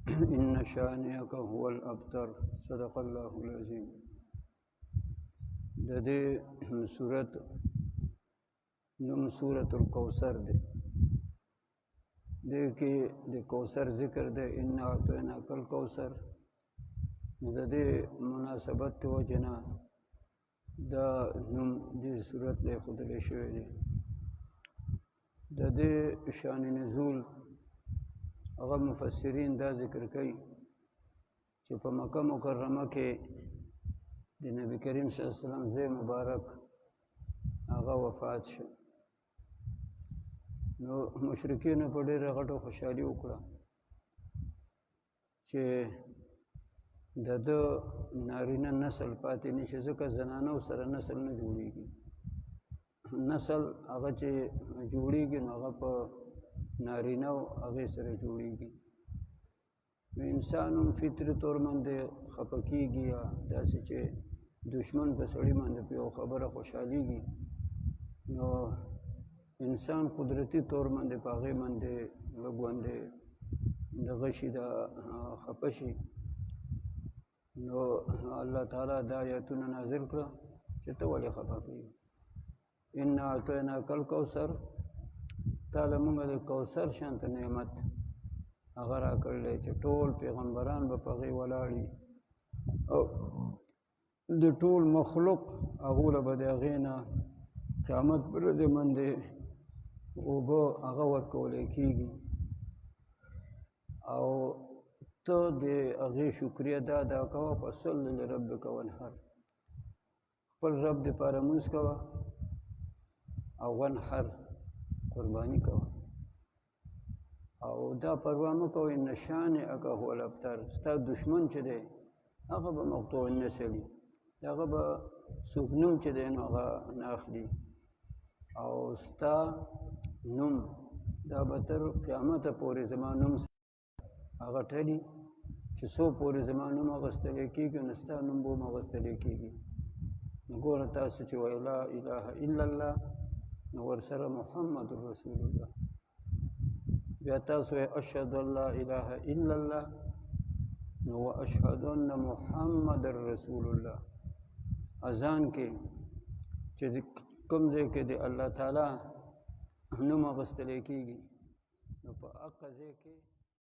ان شانئک هو الابتر صدق الله العظیم. د دې سورت نوم سورت الکوثر دی. دې کې د کوثر ذکر دی، انا اعطیناک الکوثر. نو د دې مناسبت د وجې نه دا نوم دې سورت له ایښودلی شوی دی. د دې شان نزول هغه مفسرین دا ذکر کوي چې په مکه مکرمه کې د نبی کریم صلی الله علیه وسلم زوی مبارک هغه وفات شو. نو مشرکینو په ډېره غټه خوشحالي وکړه چې د ده نارینه نسل پاتې نشي، ځکه زنانو سره نسل نه جوړېږي. نسل هغه چې جوړېږي نو هغه په نارینه او هغې سره جوړېږي. نو انسان هم فطري طور باندې خفه کېږي، یا داسې چې دشمن په سړي باندې په یو خبره خوشحالېږي، نو انسان قدرتي طور باندې په هغې باندې لږ باندې دغه شي د خفه شي. نو الله تعالی دا آیتونه نازل کړه چې ته ولې خفه کېږې؟ انا اعطیناک الکوثر، تا له موږ د کوثر شانته نعمت هغه راکړلی چې ټول پیغمبران به په هغې ولاړ وي، او د ټول مخلوق هغو له به د هغې نه قیامت پر ورځې باندې اوبه هغه ورکولی کېږي. او ته د هغې شکریه دا ادا کوه، فصل لربک وانحر، خپل رب دپاره لمونځ کوه او وانحر قرباني کوه. او دا پروا مه کوه ان شانئک هو الابتر، ستا دشمن چې دی هغه به مقطوع النسل وي، د هغه به څوک نوم چې دی نو هغه نه اخلي، او ستا نوم دا به تر قیامته پورې زما نوم هغه ټلي، چې څو پورې زما نوم اخیستلی کېږي نو ستا نوم به هم اخیستلی کېږي. نو ګوره تاسو چې وایي لا اله الا الله، نو ورسره محمد رسول الله، بیا تاسو وایي اشهد ان لا اله الا الله، نو واشهد ان محمد رسول الله. اذان کې چې کوم ځای کې د الله تعالی نوم اخیستلی کېږي، نو په هغه ځای کې